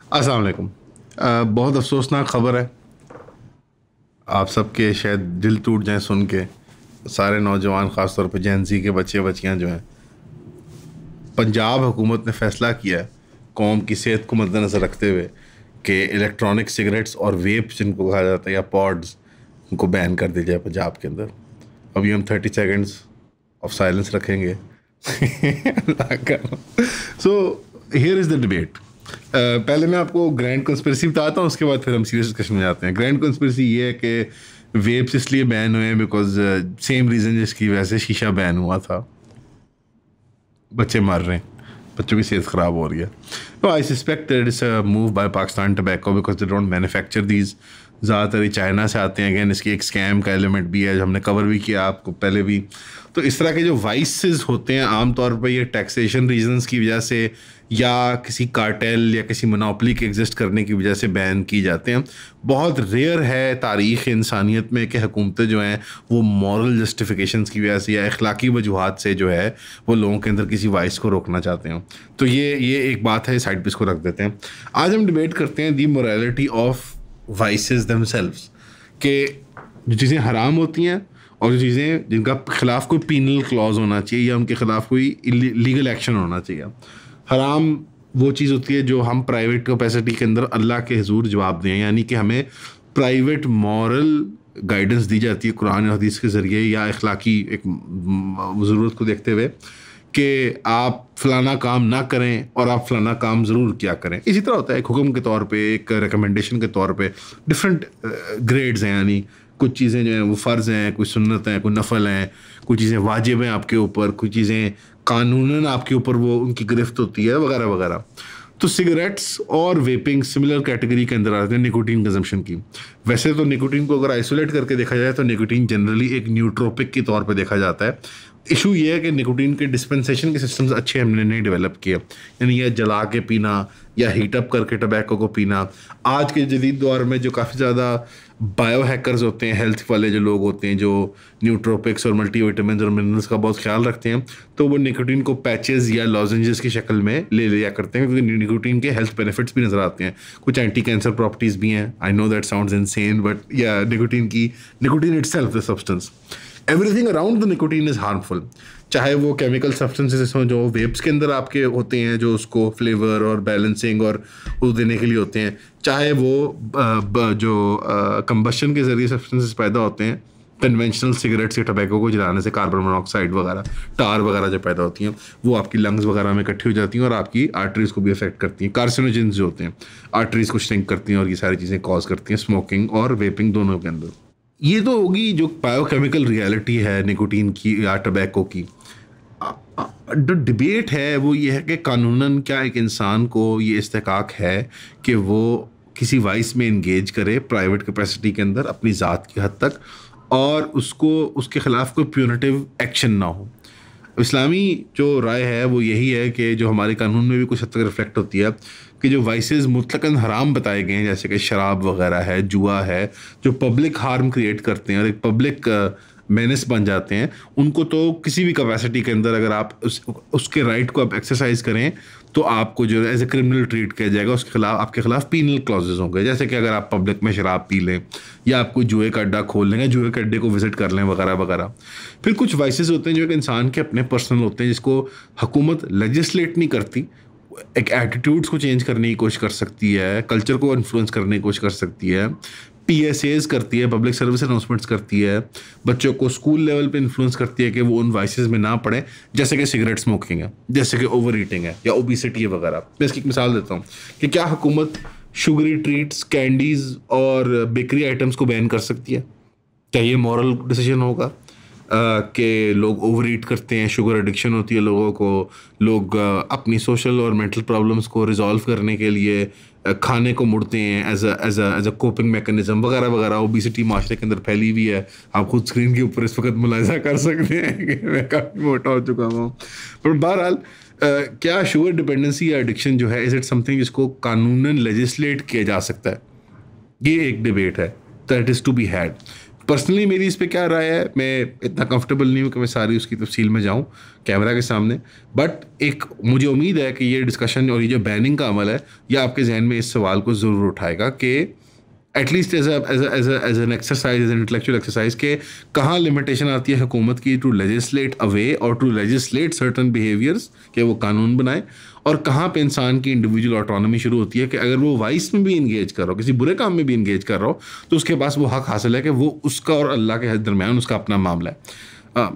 अस्सलाम वालेकुम। बहुत अफसोसनाक ख़बर है। आप सबके शायद दिल टूट जाए सुन के। सारे नौजवान ख़ास तौर पे जेन ज़ी के बच्चे बच्चियां जो हैं, पंजाब हुकूमत ने फ़ैसला किया है कौम की सेहत को मद्देनज़र रखते हुए कि इलेक्ट्रॉनिक सिगरेट्स और वेप जिनको कहा जाता है या पॉड्स, उनको बैन कर दिया जाए पंजाब के अंदर। अभी हम 30 सेकेंड्स ऑफ साइलेंस रखेंगे। So here is the debate. पहले मैं आपको ग्रैंड कंस्पिरेसी बताता हूँ, उसके बाद फिर हम सीरियस डिस्कशन में जाते हैं। ग्रैंड कंस्पिरेसी ये है कि वेप्स इसलिए बैन हुए हैं बिकॉज सेम रीज़न जिसकी वजह से शीशा बैन हुआ था, बच्चे मर रहे हैं, बच्चों की सेहत ख़राब हो रही है। तो आई suspect that it's a move by Pakistan tobacco because they don't manufacture these. ज़्यादातर ये चाइना से आते हैं। अगेन इसकी एक स्कैम का एलिमेंट भी है जो हमने कवर भी किया आपको पहले भी। तो इस तरह के जो वाइसेस होते हैं आमतौर पर ये टैक्सेशन रीजंस की वजह से या किसी कार्टेल या किसी मोनोपोली के एग्जिस्ट करने की वजह से बैन की जाते हैं। बहुत रेयर है तारीख़ इंसानियत में कि हुकूमतें जो हैं वो मॉरल जस्टिफिकेशंस की वजह से या अखलाकी वजूहात से जो है वो लोगों के अंदर किसी वाइस को रोकना चाहते हैं। तो ये एक बात है, साइड पे इसको रख देते हैं। आज हम डिबेट करते हैं दी मोरालिटी ऑफ वाइसेस देमसेल्व्स, के जो चीज़ें हराम होती हैं और जो चीज़ें जिनका खिलाफ कोई पीनल क्लॉज होना चाहिए या उनके खिलाफ कोई लीगल एक्शन होना चाहिए। हराम वो चीज़ होती है जो हम प्राइवेट कैपेसिटी के अंदर अल्लाह के हुजूर जवाब दें, यानी कि हमें प्राइवेट मॉरल गाइडेंस दी जाती है कुरान और हदीस के ज़रिए या अखलाकी एक ज़रूरत को देखते हुए कि आप फलाना काम ना करें और आप फलाना काम ज़रूर किया करें। इसी तरह होता है एक हुक्म के तौर पे, एक रिकमेंडेशन के तौर पे डिफरेंट ग्रेड्स हैं, यानी कुछ चीज़ें जो हैं वो फ़र्ज़ हैं, कुछ सुन्नत हैं, कुछ नफल हैं, कुछ चीज़ें वाजिब हैं आपके ऊपर, कुछ चीज़ें कानूनन आपके ऊपर वो उनकी गिरफ्त होती है वगैरह वगैरह। तो सिगरेट्स और वेपिंग सिमिलर कैटेगरी के अंदर आते हैं निकोटीन कंजम्पशन की। वैसे तो निकोटीन को अगर आइसोलेट करके देखा जाए तो निकोटीन जनरली एक न्यूट्रोपिक के तौर पे देखा जाता है। इशू ये है कि निकोटीन के डिस्पेंसेशन के सिस्टम्स अच्छे हमने नहीं डेवलप किए, यानी ये जला के पीना या हीटअप करके टबैको को पीना। आज के जदीद दौर में जो काफ़ी ज़्यादा बायो हैकर्स होते हैं, हेल्थ वाले जो लोग होते हैं जो न्यूट्रोपिक्स और मल्टीविटामिन्स और मिनरल्स का बहुत ख्याल रखते हैं, तो वो निकोटीन को पैचेस या लॉजेंजेस की शक्ल में ले लिया करते हैं क्योंकि निकोटीन के हेल्थ बेनिफिट्स भी नज़र आते हैं। कुछ एंटी कैंसर प्रॉपर्टीज़ भी हैं। I know that sounds insane but yeah nicotine itself the substance, everything around the nicotine is harmful. चाहे वो केमिकल सब्सटेंसेस हों जो वेप्स के अंदर आपके होते हैं जो उसको फ्लेवर और बैलेंसिंग और वो देने के लिए होते हैं, चाहे वो जो कंबशन के ज़रिए सब्सटेंसेस पैदा होते हैं कन्वेंशनल सिगरेट्स या टबैको को जलाने से, कार्बन मोनोऑक्साइड वगैरह, टार वगैरह जो पैदा होती हैं वो आपकी लंग्स वगैरह में इकट्ठी हो जाती हैं और आपकी आर्टरीज़ को भी अफेक्ट करती हैं। कार्सिनोजेंस जो होते हैं आर्टरीज़ को श्रिंक करती हैं और ये सारी चीज़ें कॉज करती हैं स्मोकिंग और वेपिंग दोनों के अंदर। ये तो होगी जो बायोकेमिकल रियलिटी है निकोटीन की या टबैको की। जो डिबेट है वो ये है कि कानूनन क्या एक इंसान को ये इस्तेकाक है कि वो किसी वाइस में इंगेज करे प्राइवेट कैपेसिटी के अंदर अपनी ज़ात की हद तक और उसको उसके ख़िलाफ़ कोई प्यूनिटिव एक्शन ना हो। इस्लामी जो राय है वो यही है कि जो हमारे कानून में भी कुछ हद तक रिफ्लेक्ट होती है कि जो वाइसेस मुतलकन हराम बताए गए हैं जैसे कि शराब वगैरह है, जुआ है, जो पब्लिक हार्म क्रिएट करते हैं और एक पब्लिक मेनेस बन जाते हैं, उनको तो किसी भी कैपेसिटी के अंदर अगर आप उसके राइट को आप एक्सरसाइज करें तो आपको जो एज ए क्रिमिनल ट्रीट किया जाएगा, उसके खिलाफ आपके खिलाफ पीनल क्लॉजेज होंगे। जैसे कि अगर आप पब्लिक में शराब पी लें या आप कोई जुए का अड्डा खोल लें, जुए के अड्डे को विजिट कर लें वगैरह वगैरह। फिर कुछ वाइसेस होते हैं जो एक इंसान के अपने पर्सनल होते हैं जिसको हुकूमत लेजिस्लेट नहीं करती, एक एटीट्यूड्स को चेंज करने की कोशिश कर सकती है, कल्चर को इन्फ्लुएंस करने की कोशिश कर सकती है, PSAs करती है, पब्लिक सर्विस अनाउंसमेंट्स करती है, बच्चों को स्कूल लेवल पे इन्फ्लुएंस करती है कि वो उन वाइसेस में ना पड़े, जैसे कि सिगरेट स्मोकिंग है, जैसे कि ओवर ईटिंग है या ओबिसिटी है वगैरह। मैं इसकी एक मिसाल देता हूँ कि क्या हुकूमत शुगरी ट्रीट्स, कैंडीज़ और बेकरी आइटम्स को बैन कर सकती है? क्या ये मॉरल डिसीजन होगा कि लोग ओवर ईट करते हैं, शुगर एडिक्शन होती है लोगों को, लोग अपनी सोशल और मेंटल प्रॉब्लम्स को रिजॉल्व करने के लिए खाने को मुड़ते हैं एज अ कोपिंग मैकेनिज्म वगैरह वगैरह। ओबिसिटी माशरे के अंदर फैली हुई है, आप खुद स्क्रीन के ऊपर इस वक्त मुलाहिजा कर सकते हैं कि मैं काफ़ी मोटा हो चुका हूँ। पर बहरहाल क्या शुगर डिपेंडेंसी या एडिक्शन जो है इज़ इट समथिंग जिसको कानूनन लेजिस्लेट किया जा सकता है? ये एक डिबेट है that is to be had. Personally मेरी इस पे क्या राय है, मैं इतना कंफर्टेबल नहीं हूँ कि मैं सारी उसकी तफसील में जाऊँ कैमरा के सामने, बट एक मुझे उम्मीद है कि ये डिस्कशन और ये जो बैनिंग का अमल है, ये आपके जहन में इस सवाल को ज़रूर उठाएगा कि at least as an exercise, as an intellectual exercise, के कहाँ लिमिटेशन आती है हुकूमत की टू लेजिस्लेट अवे और टू लेजिस्लेट सर्टन बिहेवियर्स, कि वो कानून बनाए, और कहाँ पे इंसान की इंडिविजुअल ऑटोनॉमी शुरू होती है कि अगर वो वाइस में भी इंगेज कर रहा हो, किसी बुरे काम में भी इंगेज कर रहा हो, तो उसके पास वो हक हासिल है कि वो उसका और अल्लाह के दरमियान उसका अपना मामला है।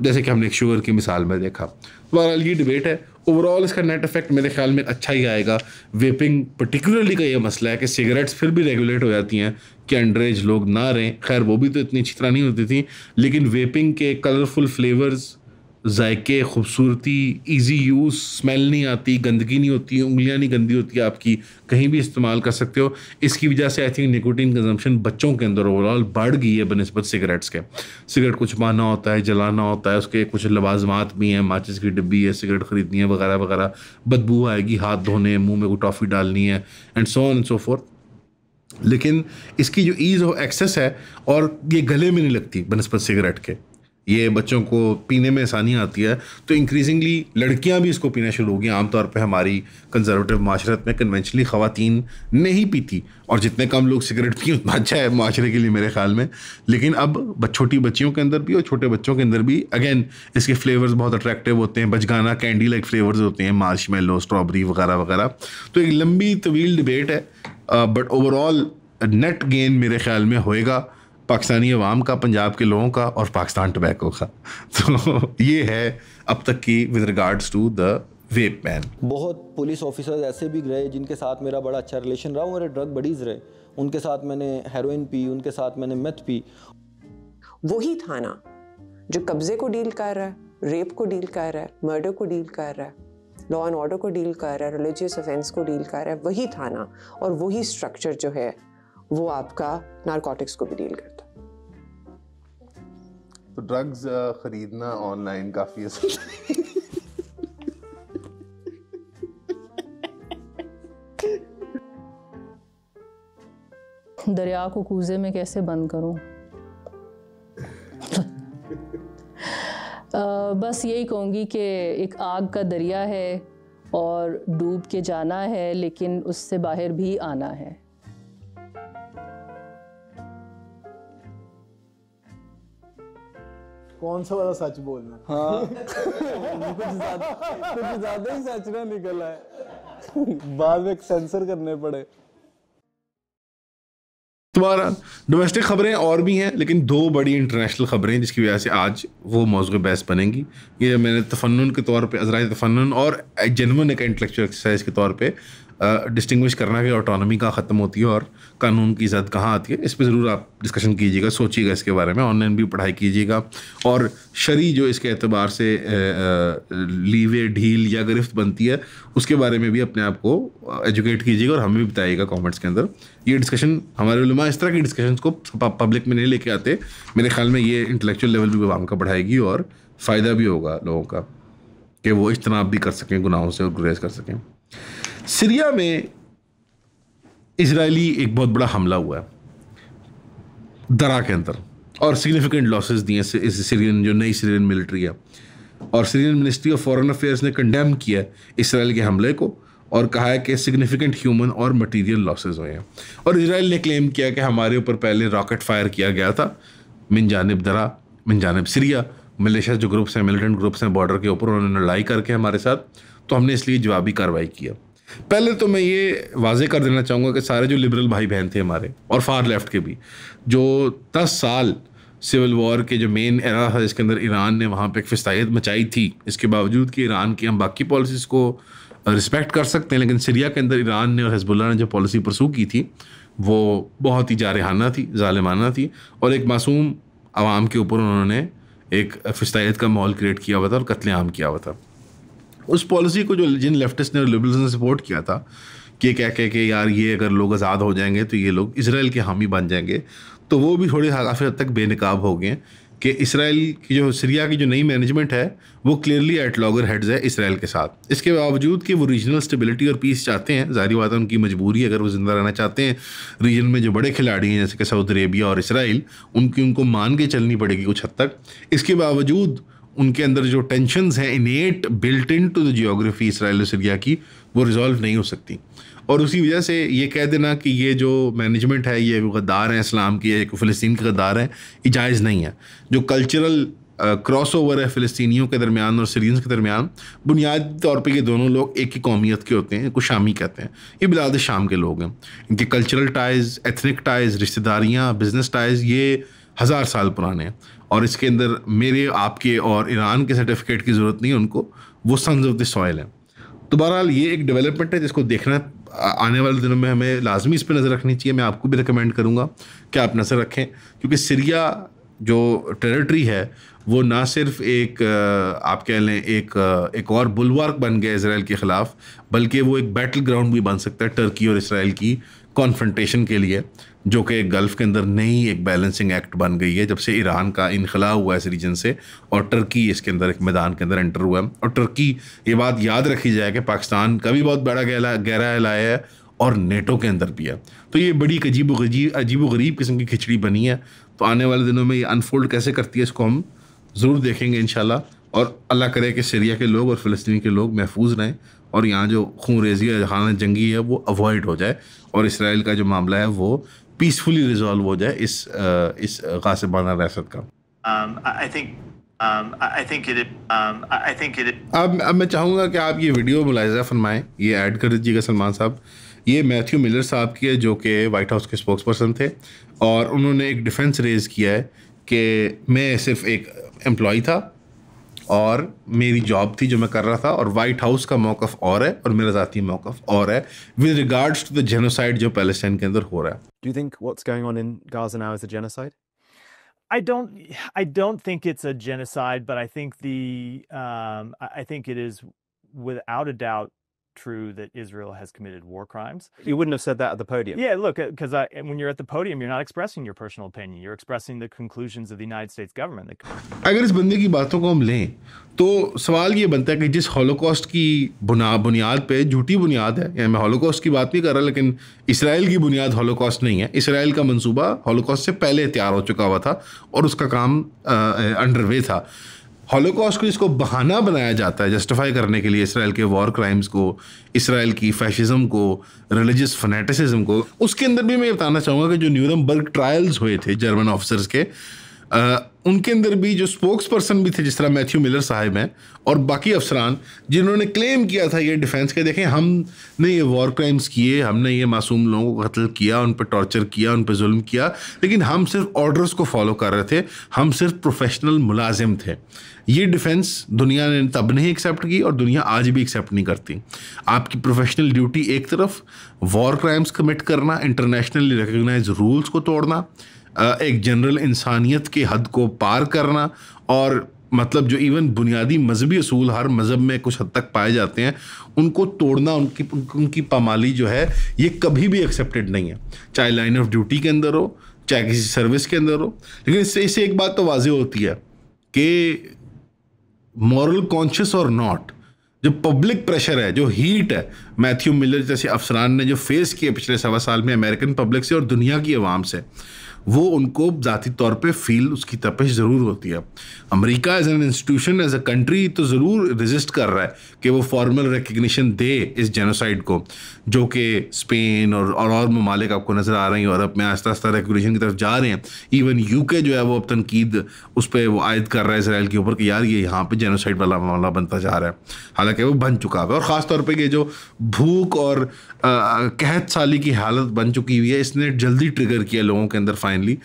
जैसे कि हमने एक शुगर की मिसाल में देखा। बहरहाल ये डिबेट है, ओवरऑल इसका नेट इफेक्ट मेरे ख्याल में अच्छा ही आएगा। वेपिंग पर्टिकुलरली का ये मसला है कि सिगरेट्स फिर भी रेगुलेट हो जाती हैं कि अंडरेज लोग ना रहें, खैर वो भी तो इतनी अच्छी तरह नहीं होती थी, लेकिन वेपिंग के कलरफुल फ्लेवर्स, जायके, खूबसूरती, इजी यूज़, स्मेल नहीं आती, गंदगी नहीं होती, उंगलियां नहीं गंदी होती आपकी, कहीं भी इस्तेमाल कर सकते हो। इसकी वजह से आई थिंक निकोटीन कंजम्पशन बच्चों के अंदर ओवरऑल बढ़ गई है बनस्बत सिगरेट्स के। सिगरेट को छुपाना होता है, जलाना होता है, उसके कुछ लवाजमात भी हैं, माचिस की डिब्बी है, सिगरेट ख़रीदनी है वगैरह वगैरह, बदबू आएगी, हाथ धोने, मुँह में कोई टॉफ़ी डालनी है, and so on and so fourth. लेकिन इसकी जो ईज़ ऑफ एक्सेस है, और ये गले में नहीं लगती बनस्बत सिगरेट के, ये बच्चों को पीने में आसानी आती है, तो इंक्रीजिंगली लड़कियां भी इसको पीना शुरू हो गई। आमतौर पे हमारी कंजर्वेटिव माशरत में कन्वेंशनली ख़वातीन नहीं पीती, और जितने कम लोग सिगरेट पिए उतना अच्छा है माशरे के लिए मेरे ख्याल में। लेकिन अब छोटी बच्चियों के अंदर भी और छोटे बच्चों के अंदर भी अगेन इसके फ्लेवर्स बहुत अट्रैक्टिव होते हैं, बचगाना कैंडी लाइक फ्लेवर्स होते हैं, मार्शमेलो, स्ट्रॉबेरी वगैरह वगैरह। तो एक लंबी तवील डिबेट है, बट ओवरऑल नेट गेन मेरे ख्याल में होएगा पाकिस्तानी अवाम का, पंजाब के लोगों का, और पाकिस्तान टबैको का। तो ये है अब तक की with regards to the vape ban. बहुत पुलिस ऑफिसर्स ऐसे भी रहे जिनके साथ मेरा बड़ा अच्छा रिलेशन रहा, मेरे ड्रग बडीज़ रहे, उनके साथ मैंने हेरोइन पी, उनके साथ मैंने मेथ पी। वही थाना जो कब्जे को डील कर रहा है, रेप को डील कर रहा है, मर्डर को डील कर रहा है, लॉ एंड ऑर्डर को डील कर रहा है, रिलीजियस ऑफेंस को डील कर रहा है, वही थाना और वही स्ट्रक्चर जो है वो आपका नारकोटिक्स को भी डील करता है। तो ड्रग्स खरीदना ऑनलाइन काफ़ी दरिया को कूजे में कैसे बंद करूं? बस यही कहूँगी कि एक आग का दरिया है और डूब के जाना है, लेकिन उससे बाहर भी आना है। कौन सा वाला सच बोलना? हाँ कुछ ज्यादा ही सच ना निकला है, बाद में सेंसर करने पड़े। तुम्हारा डोमेस्टिक खबरें और भी हैं, लेकिन दो बड़ी इंटरनेशनल खबरें जिसकी वजह से आज वो मौजूद बहस बनेंगी। ये मैंने तफन्नुन के तौर पे, अज़राए तफन्नुन और जेन्युइन एक इंटेलेक्चुअल एक्सरसाइज के तौर पे डिस्टिंग्विश करना कि ऑटोनॉमी कहाँ ख़त्म होती है और कानून की इज़्ज़त कहाँ आती है। इस पे ज़रूर आप डिस्कशन कीजिएगा, सोचिएगा इसके बारे में, ऑनलाइन भी पढ़ाई कीजिएगा, और शरी जो इसके एतबार से लीवे, ढील या गिरफ्त बनती है उसके बारे में भी अपने आप को एजुकेट कीजिएगा, और हमें भी बताइएगा कमेंट्स के अंदर। ये डिस्कशन, हमारे उलमा इस तरह की डिस्कशंस को पब्लिक में नहीं लेके आते, मेरे ख्याल में ये इंटेलेक्चुअल लेवल भी आवाम का बढ़ाएगी और फ़ायदा भी होगा लोगों का कि वो इज्तनाब भी कर सकें गुनाहों से और गुरेज कर सकें। सीरिया में इजरायली एक बहुत बड़ा हमला हुआ है दरा के अंदर, और सिग्निफिकेंट लॉसेस दिए इस सीरियन, जो नई सीरियन मिलिट्री है, और Syrian ministry of foreign affairs ने कंडेम किया है इसराइल के हमले को और कहा है कि सिग्निफिकेंट ह्यूमन और मटेरियल लॉसेस हुए हैं। और इजराइल ने क्लेम किया कि हमारे ऊपर पहले रॉकेट फायर किया गया था मिन जानिब दरा, मिन जानिब सीरिया, मिलिशिया जो ग्रुप्स हैं, मिलिटेंट ग्रुप्स हैं बॉर्डर के ऊपर, उन्होंने लड़ाई करके हमारे साथ, तो हमने इसलिए जवाबी कार्रवाई किया। पहले तो मैं ये वाजे कर देना चाहूँगा कि सारे जो लिबरल भाई बहन थे हमारे, और फार लेफ्ट के भी, जो 10 साल सिविल वॉर के जो मेन एरा था जिसके अंदर ईरान ने वहाँ पे एक फिस्तायत मचाई थी, इसके बावजूद कि ईरान की हम बाकी पॉलिसीज़ को रिस्पेक्ट कर सकते हैं, लेकिन सीरिया के अंदर ईरान ने और हिजबुल्लाह ने जो पॉलिसी परसू की थी वो बहुत ही जारहाना थी, ज़ालिमाना थी, और एक मासूम आवाम के ऊपर उन्होंने एक फिस्तायत का माहौल क्रिएट किया हुआ था और कत्लेआम किया हुआ था। उस पॉलिसी को जो जिन लेफ्टिस्ट ने और लिबरल्स ने सपोर्ट किया था कि क्या कह के यार ये अगर लोग आज़ाद हो जाएंगे तो ये लोग इसराइल के हामी बन जाएंगे, तो वो भी थोड़ी काफ़ी हद तक बेनकाब हो गए कि इसराइल की जो सीरिया की जो नई मैनेजमेंट है वो क्लियरली एट लॉगर हेड्स है इसराइल के साथ। इसके बावजूद कि वो रीजनल स्टेबिलिटी और पीस चाहते हैं, ज़ाहिर बात है उनकी मजबूरी है, अगर वो ज़िंदा रहना चाहते हैं रीजन में जो बड़े खिलाड़ी हैं जैसे कि सऊदी अरेबिया और इसराइल, उनको मान के चलनी पड़ेगी कुछ हद तक। इसके बावजूद उनके अंदर जो टेंशन्स हैं innate built into the geography Israel और सीरिया की, वो रिजॉल्व नहीं हो सकती। और उसी वजह से ये कह देना कि ये जो मैनेजमेंट है ये गद्दार हैं इस्लाम की, एक फ़लस्तीन के गद्दार हैं, ये जायज़ नहीं है। जो कल्चरल क्रॉस ओवर है फ़लस्तीनियों के दरमियान और सीरियंस के दरमियान, बुनियादी तौर पे ये दोनों लोग एक ही कौमियत के होते हैं, इनको शामी कहते हैं। ये बिलाद शाम के लोग हैं। इनके कल्चरल टाइज़, एथनिक टाइज़, रिश्तेदारियाँ, बिजनेस टाइज़ ये 1000 साल पुराने हैं। और इसके अंदर मेरे, आपके और ईरान के सर्टिफिकेट की ज़रूरत नहीं है उनको, वो सन्स ऑफ द सॉइल हैं। तो बहरहाल ये एक डेवलपमेंट है जिसको देखना आने वाले दिनों में हमें लाजमी इस पर नज़र रखनी चाहिए। मैं आपको भी रिकमेंड करूँगा कि आप नज़र रखें, क्योंकि सीरिया जो टेरिटरी है वो ना सिर्फ एक आप कह लें एक और बुलवार्क बन गया इसराइल के ख़िलाफ़, बल्कि वो एक बैटल ग्राउंड भी बन सकता है टर्की और इसराइल की कॉन्फ्रंटेशन के लिए, जो कि गल्फ़ के अंदर नई एक बैलेंसिंग एक्ट बन गई है जब से ईरान का इनखला हुआ है इस रीजन से और टर्की इसके अंदर एक मैदान के अंदर एंटर हुआ है। और टर्की, ये बात याद रखी जाए कि पाकिस्तान का भी बहुत बड़ा गहरा हिलाया है और नेटो के अंदर भी है। तो ये बड़ी अजीब गरीब किस्म की खिचड़ी बनी है। तो आने वाले दिनों में ये अनफोल्ड कैसे करती है इसको हम ज़रूर देखेंगे इंशाल्लाह। और अल्लाह करे कि सीरिया के लोग और फ़लस्तीन के लोग महफूज रहें और यहाँ जो खून-रेज़ी है, हालत जंगी है, वो अवॉइड हो जाए और इसराइल का जो मामला है वो पीसफुली रिजॉल्व हो जाए इस गासिबाना रियासत का। अब मैं चाहूँगा कि आप ये वीडियो मुलाहिज़ा फरमाएं, ये ऐड कर दीजिएगा सलमान साहब। ये मैथ्यू मिलर साहब की है जो कि वाइट हाउस के स्पोक्स पर्सन थे और उन्होंने एक डिफेंस रेज़ किया है कि मैं सिर्फ एक एम्प्लॉय था और मेरी जॉब थी जो मैं कर रहा था, और वाइट हाउस का मौक़िफ़ और है और मेरा ज़ाती मौक़िफ़ और है with regards to the genocide जो पैलेस्टाइन के अंदर हो रहा है। Do you think what's going on in Gaza now is a genocide? I don't think it's a genocide, but I think I think it is without a doubt true that Israel has committed war crimes. You wouldn't have said that at the podium. Yeah, look, because when you're at the podium, you're not expressing your personal opinion. You're expressing the conclusions of the United States government. अगर इस बंदे की बातों को हम लें तो सवाल ये बनता है कि जिस हॉलोकॉस्ट की बुनियाद पे, झूठी बुनियाद है, यानी मैं हॉलोकॉस्ट की बात नहीं कर रहा, लेकिन इसराइल की बुनियाद हॉलोकॉस्ट नहीं है। इसराइल का मंसूबा हॉलोकॉस्ट से पहले तैयार हो चुका हुआ था और उसका काम अंडरवे था। हॉलोकॉस्ट को जिसको बहाना बनाया जाता है जस्टिफाई करने के लिए इसराइल के वॉर क्राइम्स को, इसराइल की फैशिज्म को, रिलीजियस फनेटिसिज्म को, उसके अंदर भी मैं बताना चाहूँगा कि जो न्यूरमबर्ग ट्रायल्स हुए थे जर्मन ऑफिसर्स के, उनके अंदर भी जो स्पोक्स पर्सन भी थे जिस तरह मैथ्यू मिलर साहिब हैं और बाकी अफसरान जिन्होंने क्लेम किया था ये डिफेंस के, देखें हमने ये वॉर क्राइम्स किए, हमने ये मासूम लोगों को कत्ल किया, उन पर टॉर्चर किया, उन पर जुल्म किया, लेकिन हम सिर्फ ऑर्डर्स को फॉलो कर रहे थे, हम सिर्फ प्रोफेशनल मुलाजिम थे। ये डिफेंस दुनिया ने तब नहीं एक्सेप्ट की और दुनिया आज भी एक्सेप्ट नहीं करती। आपकी प्रोफेशनल ड्यूटी एक तरफ, वॉर क्राइम्स कमिट करना, इंटरनेशनली रिकग्नाइज रूल्स को तोड़ना, एक जनरल इंसानियत के हद को पार करना, और मतलब जो इवन बुनियादी मजहबी असूल हर मज़हब में कुछ हद तक पाए जाते हैं उनको तोड़ना, उनकी पामाली जो है ये कभी भी एक्सेप्टेड नहीं है, चाहे लाइन ऑफ ड्यूटी के अंदर हो, चाहे किसी सर्विस के अंदर हो। लेकिन इससे एक बात तो वाज़ेह होती है कि मॉरल कॉन्शियस और नॉट, जो पब्लिक प्रेशर है, जो हीट है, मैथ्यू मिलर जैसे अफसरान ने जो फेस किए पिछले 1.25 साल में अमेरिकन पब्लिक से और दुनिया की आवाम से, वो उनको ज़ाती तौर पे फील, उसकी तपिश ज़रूर होती है। America as an institution, as a country तो ज़रूर रेजिस्ट कर रहा है कि वो फॉर्मल रिकग्निशन दे इस जेनोसाइड को, जो कि स्पेन और ममालिक आपको नज़र आ रहे हैं यूरोप में आस्ता आस्ता रिकग्निशन की तरफ जा रहे हैं। इवन यूके जो है वो अब तनकीद उस पर वो आयद कर रहा है इसराइल के ऊपर कि यार ये यहाँ पे जेनोसाइड वाला मामला बनता जा रहा है, हालांकि वो बन चुका है। और ख़ास तौर पे ये जो भूख और कहत साली की हालत बन चुकी हुई है, इसने जल्दी ट्रिगर किया लोगों के अंदर फाइनली,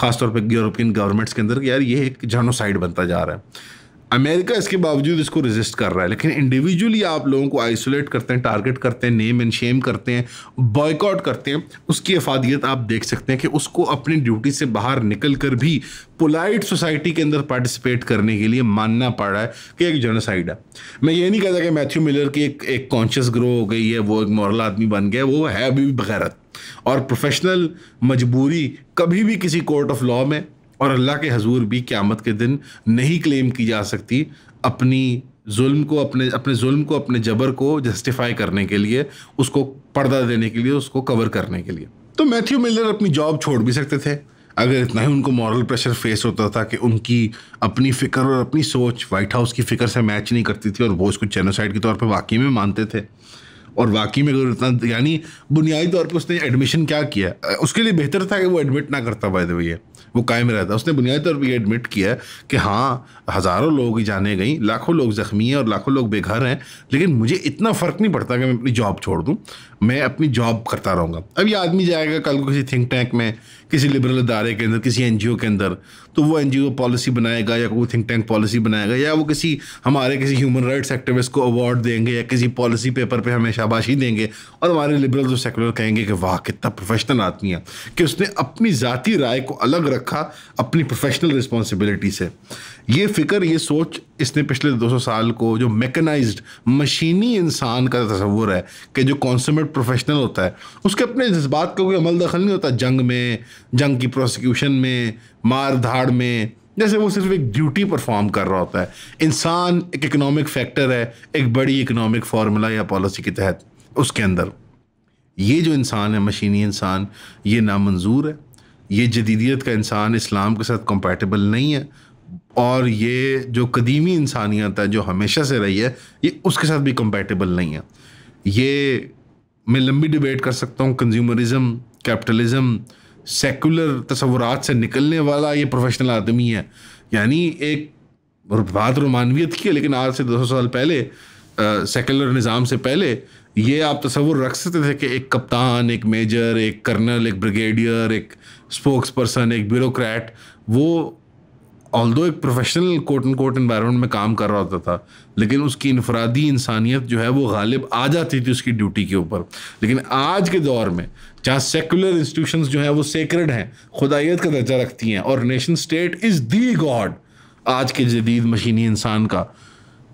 ख़ासतौर पे यूरोपियन गवर्नमेंट्स के अंदर कि यार ये एक जेनोसाइड बनता जा रहा है। अमेरिका इसके बावजूद इसको रेजिस्ट कर रहा है, लेकिन इंडिविजुअली आप लोगों को आइसोलेट करते हैं, टारगेट करते हैं, नेम एंड शेम करते हैं, बॉयकॉट करते हैं, उसकी अफादियत आप देख सकते हैं कि उसको अपनी ड्यूटी से बाहर निकल कर भी पोलाइट सोसाइटी के अंदर पार्टिसिपेट करने के लिए मानना पड़ रहा है कि एक जेनोसाइड है। मैं ये नहीं कहता कि मैथ्यू मिलर की एक कॉन्शियस ग्रो हो गई है, वो एक मॉरल आदमी बन गया, वो है अभी भी बगैरत, और प्रोफेशनल मजबूरी कभी भी किसी कोर्ट ऑफ लॉ में और अल्लाह के हजूर भी क़यामत के दिन नहीं क्लेम की जा सकती अपनी जुल्म को, अपने जुल्म को, अपने जबर को जस्टिफाई करने के लिए, उसको पर्दा देने के लिए, उसको कवर करने के लिए। तो मैथ्यू मिलर अपनी जॉब छोड़ भी सकते थे अगर इतना ही उनको मॉरल प्रेशर फेस होता था कि उनकी अपनी फ़िक्र और अपनी सोच वाइट हाउस की फ़िक्र से मैच नहीं करती थी और वो उसको जेनोसाइड के तौर पे वाकई में मानते थे। और वाकई में अगर इतना, यानी बुनियादी तौर पे उसने एडमिशन क्या किया, उसके लिए बेहतर था कि वो एडमिट ना करता, बाय द वे वो कायम रहता। उसने बुनियादी तौर पर ये एडमिट किया कि हाँ, हज़ारों लोग की जाने गई, लाखों लोग ज़ख्मी हैं और लाखों लोग बेघर हैं, लेकिन मुझे इतना फ़र्क नहीं पड़ता कि मैं अपनी जॉब छोड़ दूँ, मैं अपनी जॉब करता रहूँगा। अब ये आदमी जाएगा कल को किसी थिंक टैंक में, किसी लिबरल इदारे के अंदर, किसी NGO के अंदर, तो वो NGO पॉलिसी बनाएगा या कोई थिंक टैंक पॉलिसी बनाएगा, या वो किसी ह्यूमन राइट्स एक्टिविस्ट को अवार्ड देंगे या किसी पॉलिसी पेपर पे हमें शाबाशी देंगे, और हमारे लिबरल्स और सेकुलर कहेंगे कि वाह कितना प्रोफेशनल आदमी है कि उसने अपनी ज़ाती राय को अलग रखा अपनी प्रोफेशनल रिस्पॉन्सिबिलिटी से। ये फ़िक्र, ये सोच इसने पिछले 200 साल को जो मैकेनाइज्ड मशीनी इंसान का तस्वुर है कि जो कॉन्समेट प्रोफेशनल होता है उसके अपने जज्बात का कोई अमल दखल नहीं होता जंग में, जंग की प्रोसिक्यूशन में, मार धाड़ में, जैसे वो सिर्फ एक ड्यूटी परफॉर्म कर रहा होता है। इंसान एक इकोनॉमिक फैक्टर है एक बड़ी इकोनॉमिक फार्मूला या पॉलिसी के तहत, उसके अंदर ये जो इंसान है, मशीनी इंसान, ये नामंजूर है। ये जदीदियत का इंसान इस्लाम के साथ कंपैटिबल नहीं है, और ये जो कदीमी इंसानियत है जो हमेशा से रही है, ये उसके साथ भी कंपैटिबल नहीं है। ये मैं लंबी डिबेट कर सकता हूँ, कंज्यूमरिज्म, कैपिटलिज्म, सेकुलर तस्वुरात से निकलने वाला ये प्रोफेशनल आदमी है। यानी एक बात रोमानवियत की है, लेकिन आज से 200 साल पहले, सेकुलर निज़ाम से पहले, ये आप तस्वुर रख सकते थे कि एक कप्तान, एक मेजर, एक कर्नल, एक ब्रिगेडियर, एक स्पोक्स पर्सन, एक ब्यूरोक्रेट, वो ऑल्दो एक professional quote and quote environment में काम कर रहा होता था, लेकिन उसकी इनफरादी इंसानियत जो है वो गालिब आ जाती थी उसकी ड्यूटी के ऊपर। लेकिन आज के दौर में जहाँ सेकुलर इंस्टीट्यूशंस जो हैं वो सेक्रेड हैं, खुदाइयत का दर्जा रखती हैं, और nation state is the God आज के जदीद मशीनी इंसान का,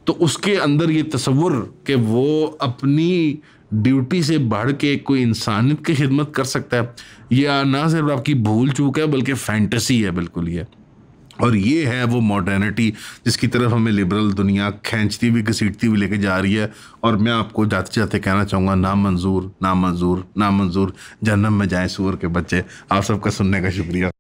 तो उसके अंदर ये तस्वुर कि वो अपनी ड्यूटी से बढ़ के कोई इंसानियत की खिदमत कर सकता है, यह ना सिर्फ आपकी भूल चूक है बल्कि फैंटेसी है बिल्कुल ये। और ये है वो मॉडर्निटी जिसकी तरफ हमें लिबरल दुनिया खींचती हुई, घसीटती हुई लेके जा रही है। और मैं आपको जाते जाते कहना चाहूँगा, नामंजूर, नामंजूर, नामंजूर, जहन्नम में जाएं सूअर के बच्चे। आप सबका सुनने का शुक्रिया।